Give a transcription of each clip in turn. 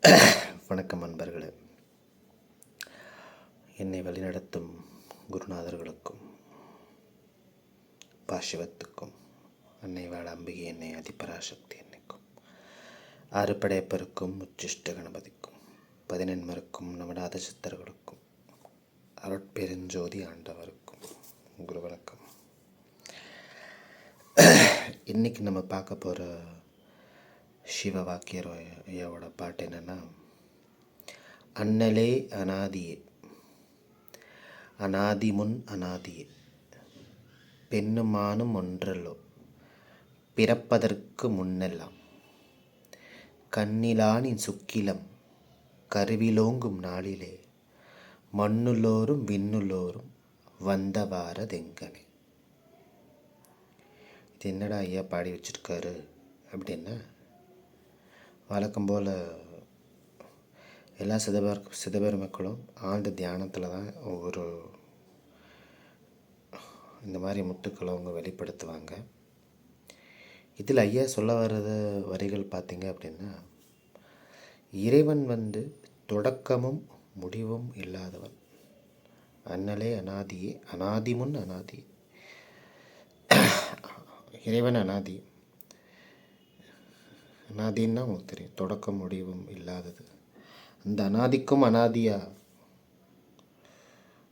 வணக்கம் நண்பர்களே. என்னை வழிநடத்தும் குருநாதர்களுக்கும் பாசிவத்துக்கும் அன்னை வாழாம்பிகை என்னை அதிபராசக்தி என்னைக்கும் ஆறுபடையப்பருக்கும் உச்சிஷ்ட கணபதிக்கும் 11 நவநாத சித்தர்களுக்கும் அருட்பெருஞ்சோதி ஆண்டவருக்கும் குரு வணக்கம். இன்றைக்கி நம்ம பார்க்க போகிற சிவ வாக்கியர் ஐயாவோட பாட்டு என்னென்னா, அண்ணலே அநாதியே, அநாதி முன் அநாதியே, பெண்ணுமானும் ஒன்றல்லோ பிறப்பதற்கு முன்னெல்லாம், கண்ணிலானின் சுக்கிலம் கருவிலோங்கும் நாளிலே, மண்ணுள்ளோரும் விண்ணுள்ளோரும் வந்தவாரதெங்கனே. இது என்னடா ஐயா பாடி வச்சிருக்காரு அப்படின்னா, வழக்கம் போல் எல்லா சிதபெரு மக்களும் ஆழ்ந்த தியானத்தில் தான் ஒவ்வொரு இந்த மாதிரி முத்துக்களை அவங்க வெளிப்படுத்துவாங்க. இதில் ஐயா சொல்ல வர்றது வரிகள் பார்த்திங்க அப்படின்னா, இறைவன் தொடக்கமும் முடிவும் இல்லாதவன், அண்ணலே அநாதியே, அநாதி முன் அநாதி. இறைவன் அநாதி. அநாதின்னா உங்களுக்கு தெரியும், தொடக்கம் முடிவும் இல்லாதது. அந்த அநாதிக்கும் அநாதியா,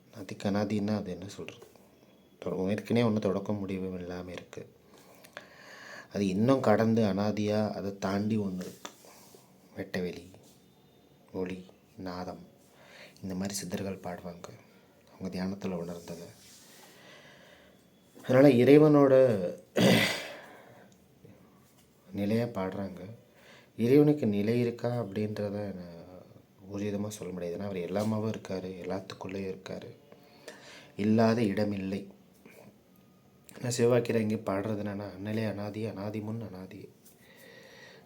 அநாதிக்கு அநாதின்னா அது என்ன சொல்கிறது, ஏற்கனவே ஒன்று தொடக்கம் முடிவும் இல்லாமல் இருக்குது. அது இன்னும் கடந்து அநாதியாக அதை தாண்டி ஒன்று இருக்குது. வெட்டவெளி, ஒளி, நாதம், இந்த மாதிரி சித்தர்கள் பாடுவாங்க அவங்க தியானத்தில் உணர்ந்ததை. அதனால் இறைவனோட நிலையாக பாடுறாங்க. இறைவனுக்கு நிலை இருக்கா அப்படின்றத ஊர்ஜிதமாக சொல்ல முடியாது. ஏன்னா அவர் எல்லாமாவும் இருக்கார், எல்லாத்துக்குள்ளேயும் இருக்கார், இல்லாத இடமில்லை. நான் சிவவாக்கியரை இங்கே பாடுறது என்னென்னா, அண்ணலே அநாதி, அநாதி முன் அநாதி,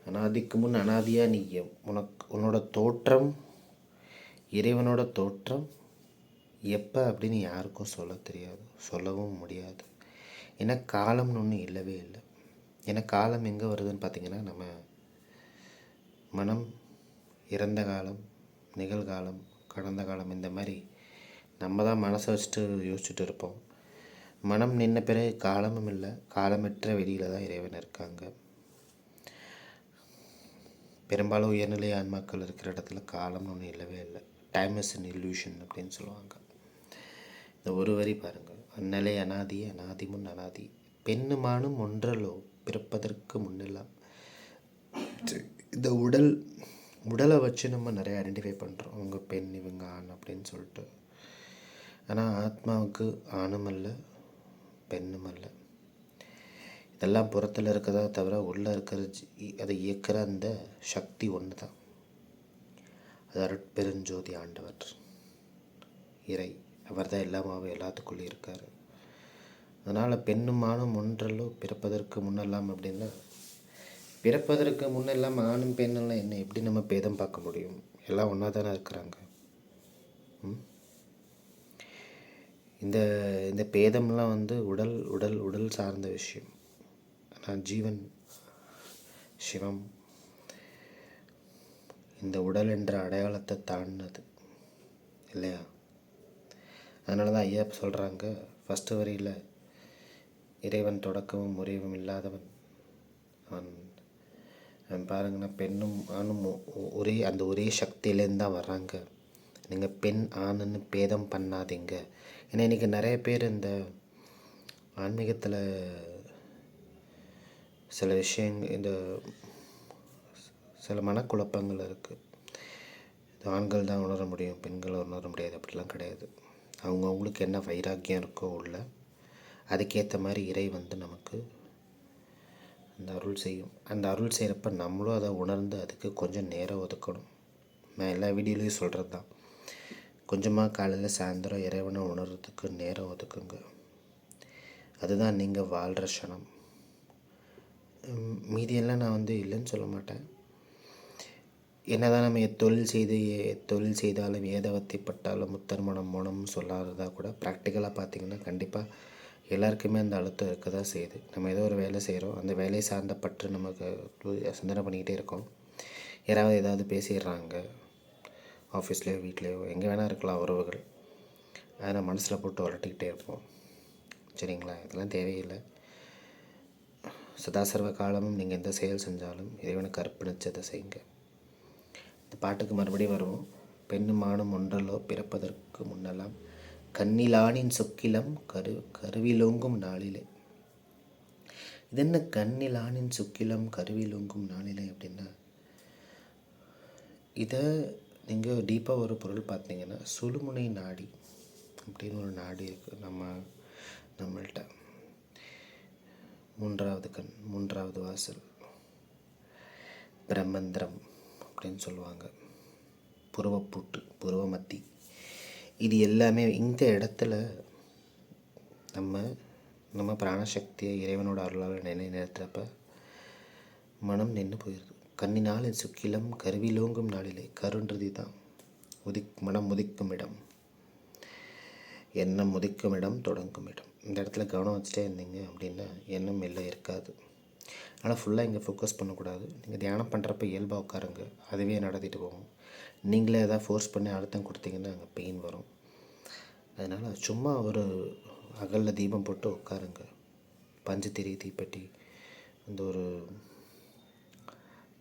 அநாதிக்கு முன் அநாதியாக நீ உன்னோட தோற்றம், இறைவனோட தோற்றம் எப்போ அப்படின்னு யாருக்கும் சொல்ல தெரியாது, சொல்லவும் முடியாது. ஏன்னா காலம்னு ஒன்று இல்லவே இல்லை. ஏன்னா காலம் எங்கே வருதுன்னு பார்த்திங்கன்னா, நம்ம மனம் இறந்த காலம், நிகழ்காலம், கடந்த காலம், இந்த மாதிரி நம்ம தான் மனசை வச்சுட்டு யோசிச்சுட்டு இருப்போம். மனம் நின்ன பிறகு காலமும் இல்லை, காலமற்ற வெளியில் தான் இறைவன் இருக்காங்க. பெரும்பாலும் உயர்நிலை ஆன்மாக்கள் இருக்கிற இடத்துல காலம்னு ஒன்று இல்லவே இல்லை. டைம் இஸ் அன் இல்யூஷன் அப்படின்னு சொல்லுவாங்க. இந்த ஒரு வரி பாருங்கள், அண்ணலே அநாதி, அநாதி முன் அநாதி, பெண்ணுமானும் ஒன்றல்லோ பிறப்பதற்கு முன்னெல்லாம். இந்த உடலை வச்சு நம்ம நிறைய ஐடென்டிஃபை பண்ணுறோம், அவங்க பெண், இவங்க ஆண் அப்படின்னு சொல்லிட்டு. ஆனால் ஆத்மாவுக்கு ஆணும் அல்ல, பெண்ணும் அல்ல. இதெல்லாம் புறத்தில் இருக்கிறதா தவிர உள்ளே இருக்கிறது, அதை இயக்கிற அந்த சக்தி ஒன்று தான். அது அருட்பெருஞ்சோதி ஆண்டவர் இறை. அவர் தான் எல்லாமாவும் எல்லாத்துக்குள்ளே இருக்கார். அதனால் பெண்ணும் ஆணும் ஒன்றல்லோ பிறப்பதற்கு முன்னெல்லாம் அப்படின்னா, பிறப்பதற்கு முன்னெல்லாம் ஆணும் பெண்ணெல்லாம் என்ன, எப்படி நம்ம பேதம் பார்க்க முடியும்? எல்லாம் ஒன்றா தானே இருக்கிறாங்க. இந்த பேதம்லாம் உடல் உடல் உடல் சார்ந்த விஷயம். ஆனால் ஜீவன் சிவம் இந்த உடல் என்ற அடையாளத்தை தாண்டினது இல்லையா? அதனால தான் ஐயா சொல்கிறாங்க ஃபஸ்ட்டு வரியில், இறைவன் தொடக்கமும் முறைவும் இல்லாதவன் அவன். பாருங்கன்னா, பெண்ணும் ஆணும் ஒரே சக்தியிலேருந்து தான் வர்றாங்க. நீங்கள் பெண் ஆணுன்னு பேதம் பண்ணாதீங்க. ஏன்னா இன்றைக்கி நிறைய பேர் இந்த ஆன்மீகத்தில் சில விஷயங்கள், இந்த சில மனக்குழப்பங்கள் இருக்குது. ஆண்கள் தான் உணர முடியும், பெண்கள் உணர முடியாது, அப்படிலாம் கிடையாது. அவங்களுக்கு என்ன வைராக்கியம் இருக்கோ உள்ள, அதுக்கேற்ற மாதிரி இறை நமக்கு அந்த அருள் செய்யும். அந்த அருள் செய்கிறப்ப நம்மளும் அதை உணர்ந்து அதுக்கு கொஞ்சம் நேரம் ஒதுக்கணும். நான் எல்லா வீடியோலையும் சொல்கிறது தான், கொஞ்சமாக காலையில் சாயந்தரம் இறைவனை உணர்றதுக்கு நேரம் ஒதுக்குங்க. அதுதான் நீங்கள் வாழ்கிற க்ஷணம். மீதியெல்லாம் நான் இல்லைன்னு சொல்ல மாட்டேன். என்னதான் நம்ம தொழில் செய்தாலும் ஏதவத்தை பட்டாலும் முத்தர்மணம் மோனம்னு சொல்லாததா கூட, ப்ராக்டிக்கலாக பார்த்திங்கன்னா கண்டிப்பாக எல்லாருக்குமே அந்த அழுத்தம் இருக்க தான் செய்யுது. நம்ம ஏதோ ஒரு வேலை செய்கிறோம், அந்த வேலையை சார்ந்த பற்று நமக்கு சிந்தனை பண்ணிக்கிட்டே இருக்கோம். யாராவது ஏதாவது பேசிடுறாங்க, ஆஃபீஸ்லேயோ வீட்லேயோ எங்கே வேணால் இருக்கலாம் உறவுகள், அதை மனசில் போட்டு உரட்டிக்கிட்டே இருப்போம். சரிங்களா? இதெல்லாம் தேவையில்லை. சதாசர்வ காலமும் நீங்கள் எந்த செயல் செஞ்சாலும் இறைவனுக்கு அர்ப்பணிச்சதை செய்யுங்க. இந்த பாட்டுக்கு மறுபடியும் வருவோம். பெண்ணும் ஆணும் ஒன்றலோ பிறப்பதற்கு முன்னெல்லாம் கண்ணிலானின் சொக்கிலம் கருவிலோங்கும் நாளிலே. இது என்ன கண்ணிலானின் சொக்கிலம் கருவிலோங்கும் நாளிலே அப்படின்னா, இதை நீங்கள் டீப்பாக ஒரு பொருள் பார்த்தீங்கன்னா சுழுமுனை நாடி அப்படின்னு ஒரு நாடி இருக்குது நம்மள்கிட்ட. மூன்றாவது கண், மூன்றாவது வாசல், பிரம்மந்திரம் அப்படின்னு சொல்லுவாங்க, புருவப்பூட்டு, புருவமத்தி. இது எல்லாமே இந்த இடத்துல நம்ம பிராணசக்தியை இறைவனோட அருளால் நிறுத்துறப்ப மனம் நின்று போயிடுது. கண்ணினால் சுக்கிலம் கருவிலோங்கும் நாளிலே. கருன்றது தான் மனம் உதிக்கும் இடம், எண்ணம் உதிக்கும் இடம், தொடங்கும் இடம். இந்த இடத்துல கவனம் வச்சுட்டே இருந்தீங்க அப்படின்னா எண்ணம் எல்லாம் இருக்காது. ஆனால் ஃபுல்லாக இங்கே ஃபோக்கஸ் பண்ணக்கூடாது. நீங்கள் தியானம் பண்ணுறப்ப இயல்பாக உட்காருங்க, அதுவே நடத்திட்டு போகும். நீங்களே எதாவது ஃபோர்ஸ் பண்ணி அழுத்தம் கொடுத்தீங்கன்னா அங்கே பெயின் வரும். அதனால் சும்மா ஒரு அகலில் தீபம் போட்டு உட்காருங்க. பஞ்சத்திரி தீப்பெட்டி அந்த ஒரு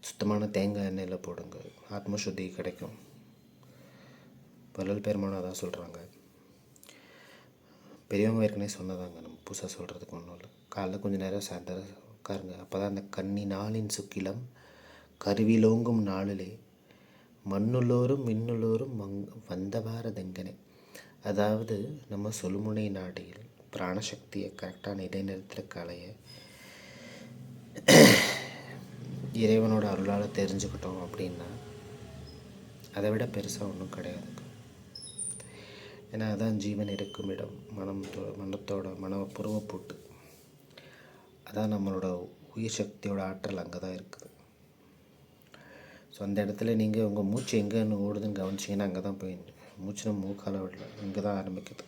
சுத்தமான தேங்காய் எண்ணெயில் போடுங்க, ஆத்மசுத்தி கிடைக்கும். வள்ளல் பெருமானும் அதான் சொல்கிறாங்க. பெரியவங்க ஏற்கனவே சொன்னதாங்க, நம்ம புதுசாக சொல்கிறதுக்கு ஒன்றும் இல்லை. காலைல கொஞ்சம் நேரம் சாயந்தரம் உட்காருங்க. அப்போ தான் அந்த கன்னி நாளின் சுக்கிலம் கருவிலோங்கும் நாளிலே மண்ணுள்ளோரும் மின்னுள்ளோரும் வந்தவாரதெங்கனே. அதாவது நம்ம சுழுமுனை நாடியில் பிராணசக்தியை கரெக்டாக நிலைநிறுத்துகிற கலையை இறைவனோட அருளால் தெரிஞ்சுக்கிட்டோம் அப்படின்னா அதை விட பெருசாக ஒன்றும் கிடையாதுங்க. ஏன்னா அதான் ஜீவன் இருக்கும் இடம், மனத்தோட புருவப்பூட்டு. அதான் நம்மளோட உயிர் சக்தியோட ஆற்றல் அங்கே தான் இருக்குது. ஸோ அந்த இடத்துல நீங்கள் உங்கள் மூச்சு எங்கேன்னு ஓடுதுன்னு கவனிச்சிங்கன்னா அங்கே தான் போய் மூச்சு நம்ம மூக்கால விடல, இங்கே தான் ஆரம்பிக்குது.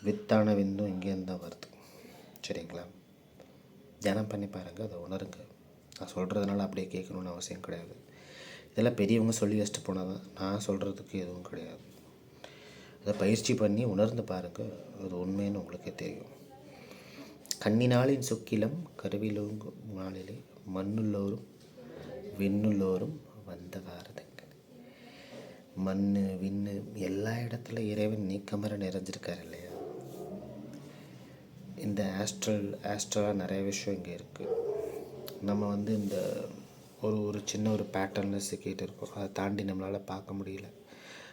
வித்தான விந்தும் இங்கேருந்து தான் வருது. சரிங்களா? தியானம் பண்ணி பாருங்கள், அதை உணருங்க. நான் சொல்கிறதுனால அப்படியே கேட்கணுன்னு அவசியம் கிடையாது. இதெல்லாம் பெரியவங்க சொல்லி வச்சுட்டு போனால் தான், நான் சொல்கிறதுக்கு எதுவும் கிடையாது. அதை பயிற்சி பண்ணி உணர்ந்து பாருங்கள், அது உண்மைன்னு உங்களுக்கே தெரியும். கண்ணினாலின் சுக்கிலம் கருவிலோங்கும் நாளிலே மண்ணுள்ளோரும் விண்ணுள்ளோரும் வந்த வாரதங்கள். மண் விண்ணு எல்லா இடத்துல இறைவன் நீக்கமர நிறைஞ்சிருக்கார் இல்லையா? இந்த ஆஸ்ட்ரலாக நிறைய விஷயம் இங்கே இருக்குது. நம்ம இந்த ஒரு சின்ன ஒரு பேட்டர்னில் சிக்கிட்டு இருக்கோம். அதை தாண்டி நம்மளால் பார்க்க முடியல.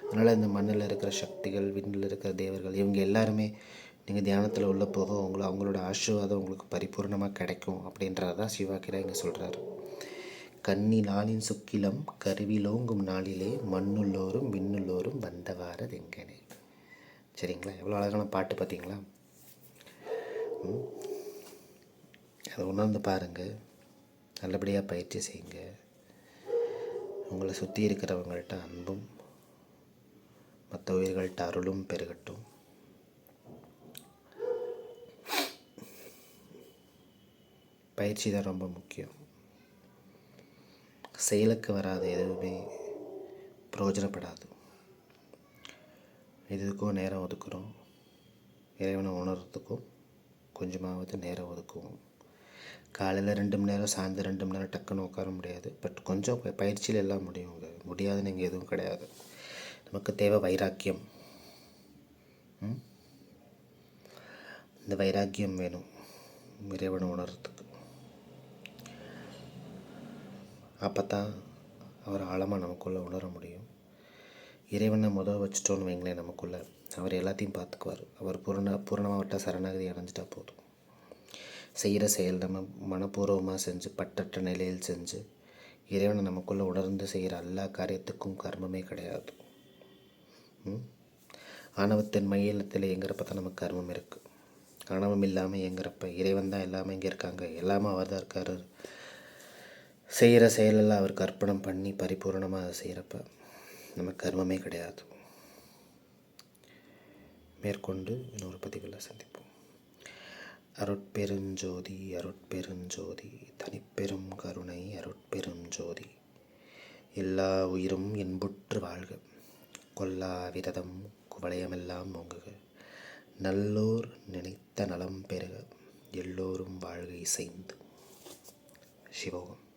அதனால் இந்த மண்ணில் இருக்கிற சக்திகள், விண்ணில் இருக்கிற தேவர்கள், இவங்க எல்லாருமே நீங்கள் தியானத்தில் உள்ள போக அவங்களோட ஆசீர்வாதம் உங்களுக்கு பரிபூர்ணமாக கிடைக்கும் அப்படின்றது தான் சிவாக்கிரா இங்கே சொல்கிறாரு. கன்னி நாளின் சுக்கிலம் கருவிலோங்கும் நாளிலே மண்ணுள்ளோரும் விண்ணுள்ளோரும் வந்தவாரதெங்கனே. சரிங்களா? எவ்வளோ அழகான பாட்டு பார்த்தீங்களா? அதை உணர்ந்து பாருங்கள், நல்லபடியாக பயிற்சி செய்யுங்க. உங்களை சுற்றி இருக்கிறவங்கள்ட்ட அன்பும் மற்ற உயிர்கள்ட்ட அருளும் பெருகட்டும். பயிற்சி தான் ரொம்ப முக்கியம். செயலுக்கு வராது எதுவுமே பிரயோஜனப்படாது. இதுக்கும் நேரம் ஒதுக்குறோம், இறைவனை உணர்றதுக்கும் கொஞ்சமாவது நேரம் ஒதுக்குவோம். காலையில் 2 மணி நேரம், சாயந்தரம் 2 மணி நேரம் டக்குன்னு உட்கார முடியாது. பட் கொஞ்சம் பயிற்சியில் எல்லாம் முடியுங்க. முடியாதுன்னு இங்கே எதுவும் கிடையாது. நமக்கு தேவை வைராக்கியம். இந்த வைராக்கியம் வேணும் இறைவனை உணர்றதுக்கு. அப்போ தான் அவர் ஆழமாக நமக்குள்ளே உணர முடியும். இறைவனை வச்சுட்டோன்னு வைங்களேன், நமக்குள்ளே அவர் எல்லாத்தையும் பார்த்துக்குவார். அவர் பூரணமாகட்ட சரணாகதி அடைஞ்சிட்டா போதும். செய்கிற செயல் நம்ம மனப்பூர்வமாக செஞ்சு பற்றற்ற நிலையில் செஞ்சு இறைவனை நமக்குள்ளே உணர்ந்து செய்கிற எல்லா காரியத்துக்கும் கர்மமே கிடையாது. ஆணவத்தின் மையத்தில் இயங்குறப்ப தான் நமக்கு கர்மம் இருக்குது. ஆணவம் இல்லாமல் இயங்குறப்ப இறைவன் தான் எல்லாமே இங்கே இருக்காங்க, எல்லாமே அவர் தான் இருக்கார். செய்கிற செயலெல்லாம் அவருக்கு அர்ப்பணம் பண்ணி பரிபூர்ணமாக அதை செய்கிறப்ப நமக்கு கர்மமே கிடையாது. மேற்கொண்டு இன்னொரு பதிவில் சந்திப்போம். அருட்பெருஞ்சோதி அருட்பெருஞ்சோதி தனிப்பெரும் கருணை அருட்பெருஞ்சோதி. எல்லா உயிரும் இன்புற்று வாழ்க. கொல்லா விரதம் குவளையமெல்லாம் ஓங்குக. நல்லோர் நினைத்த நலம் பெறுக. எல்லோரும் வாழ்க இசைந்து. சிவோகம்.